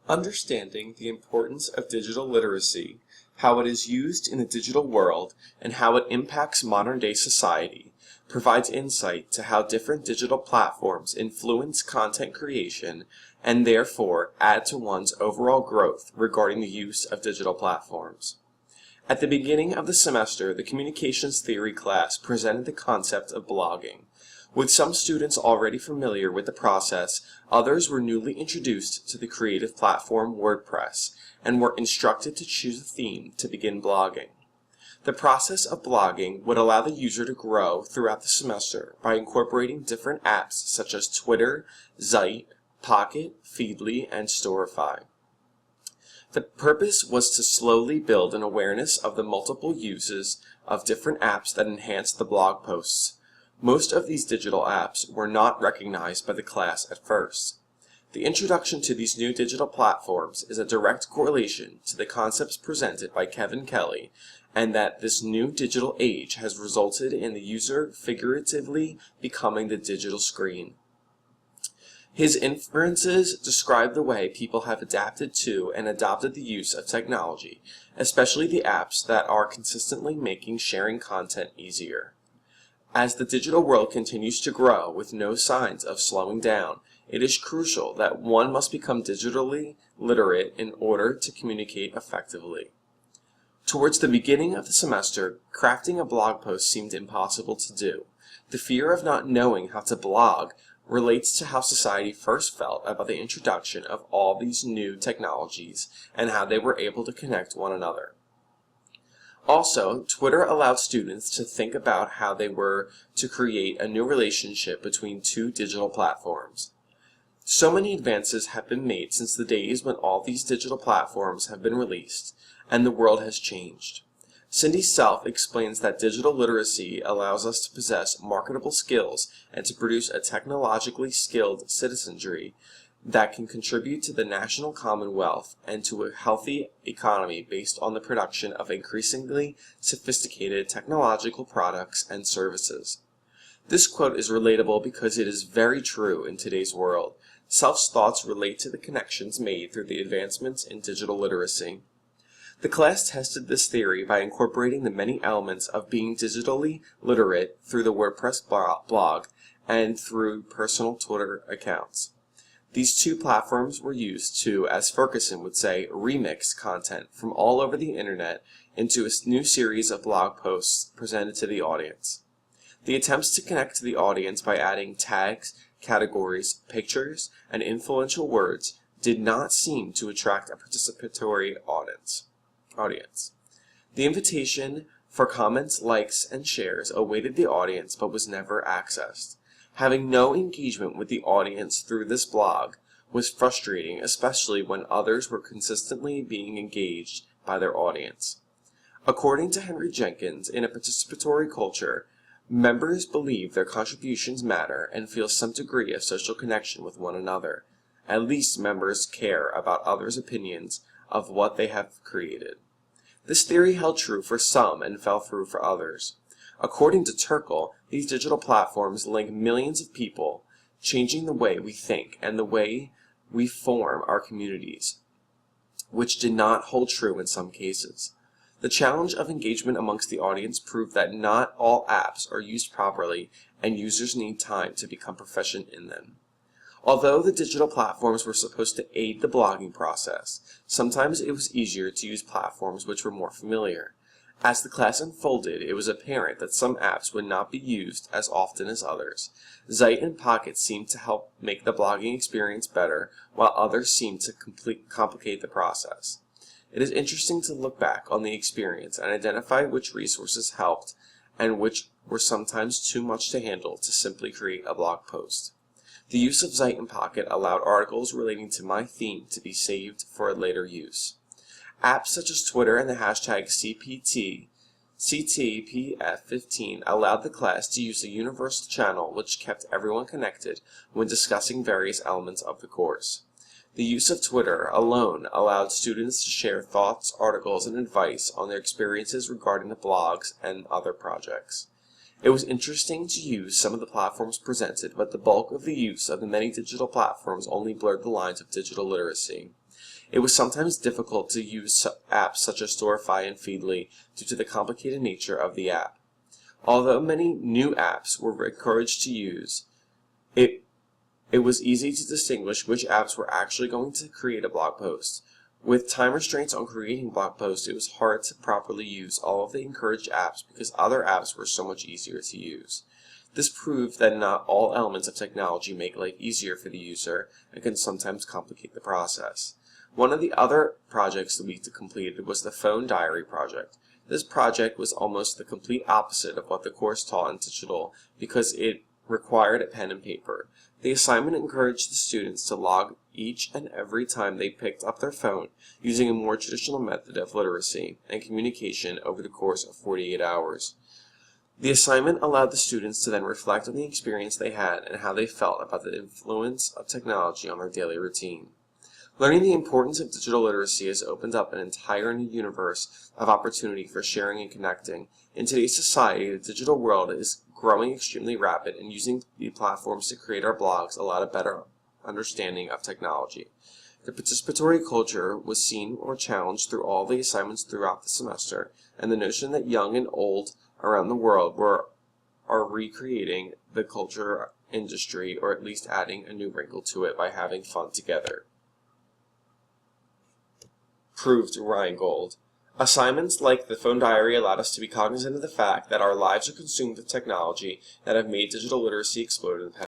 Understanding the importance of digital literacy, how it is used in the digital world, and how it impacts modern-day society, provides insight to how different digital platforms influence content creation and therefore add to one's overall growth regarding the use of digital platforms. At the beginning of the semester, the communications theory class presented the concept of blogging. With some students already familiar with the process, others were newly introduced to the creative platform WordPress and were instructed to choose a theme to begin blogging. The process of blogging would allow the user to grow throughout the semester by incorporating different apps such as Twitter, Zeit, Pocket, Feedly, and Storify. The purpose was to slowly build an awareness of the multiple uses of different apps that enhance the blog posts. Most of these digital apps were not recognized by the class at first. The introduction to these new digital platforms is a direct correlation to the concepts presented by Kevin Kelly, and that this new digital age has resulted in the user figuratively becoming the digital screen. His inferences describe the way people have adapted to and adopted the use of technology, especially the apps that are consistently making sharing content easier. As the digital world continues to grow with no signs of slowing down, it is crucial that one must become digitally literate in order to communicate effectively. Towards the beginning of the semester, crafting a blog post seemed impossible to do. The fear of not knowing how to blog relates to how society first felt about the introduction of all these new technologies and how they were able to connect one another. Also, Twitter allowed students to think about how they were to create a new relationship between two digital platforms. So many advances have been made since the days when all these digital platforms have been released, and the world has changed. Cindy Self explains that digital literacy allows us to possess marketable skills and to produce a technologically skilled citizenry that can contribute to the national commonwealth and to a healthy economy based on the production of increasingly sophisticated technological products and services. This quote is relatable because it is very true in today's world. Self's thoughts relate to the connections made through the advancements in digital literacy. The class tested this theory by incorporating the many elements of being digitally literate through the WordPress blog and through personal Twitter accounts. These two platforms were used to, as Ferguson would say, remix content from all over the internet into a new series of blog posts presented to the audience. The attempts to connect to the audience by adding tags, categories, pictures, and influential words did not seem to attract a participatory audience. The invitation for comments, likes, and shares awaited the audience but was never accessed. Having no engagement with the audience through this blog was frustrating, especially when others were consistently being engaged by their audience. According to Henry Jenkins, in a participatory culture, members believe their contributions matter and feel some degree of social connection with one another. At least members care about others' opinions of what they have created. This theory held true for some and fell through for others. According to Turkle, these digital platforms link millions of people, changing the way we think and the way we form our communities, which did not hold true in some cases. The challenge of engagement amongst the audience proved that not all apps are used properly and users need time to become proficient in them. Although the digital platforms were supposed to aid the blogging process, sometimes it was easier to use platforms which were more familiar. As the class unfolded, it was apparent that some apps would not be used as often as others. Zeit and Pocket seemed to help make the blogging experience better, while others seemed to complicate the process. It is interesting to look back on the experience and identify which resources helped and which were sometimes too much to handle to simply create a blog post. The use of Zeit and Pocket allowed articles relating to my theme to be saved for later use. Apps such as Twitter and the hashtag CTPF15 allowed the class to use a universal channel which kept everyone connected when discussing various elements of the course. The use of Twitter alone allowed students to share thoughts, articles, and advice on their experiences regarding the blogs and other projects. It was interesting to use some of the platforms presented, but the bulk of the use of the many digital platforms only blurred the lines of digital literacy. It was sometimes difficult to use apps such as Storify and Feedly due to the complicated nature of the app. Although many new apps were encouraged to use, it was easy to distinguish which apps were actually going to create a blog post. With time restraints on creating blog posts, it was hard to properly use all of the encouraged apps because other apps were so much easier to use. This proved that not all elements of technology make life easier for the user and can sometimes complicate the process. One of the other projects that we completed was the phone diary project. This project was almost the complete opposite of what the course taught in digital because it required a pen and paper. The assignment encouraged the students to log each and every time they picked up their phone using a more traditional method of literacy and communication over the course of 48 hours. The assignment allowed the students to then reflect on the experience they had and how they felt about the influence of technology on their daily routine. Learning the importance of digital literacy has opened up an entire new universe of opportunity for sharing and connecting. In today's society, the digital world is growing extremely rapid, and using the platforms to create our blogs allowed a better understanding of technology. The participatory culture was seen or challenged through all the assignments throughout the semester, and the notion that young and old around the world are recreating the culture industry, or at least adding a new wrinkle to it by having fun together. Proved Rheingold. Assignments like the phone diary allowed us to be cognizant of the fact that our lives are consumed with technology that have made digital literacy explode in the past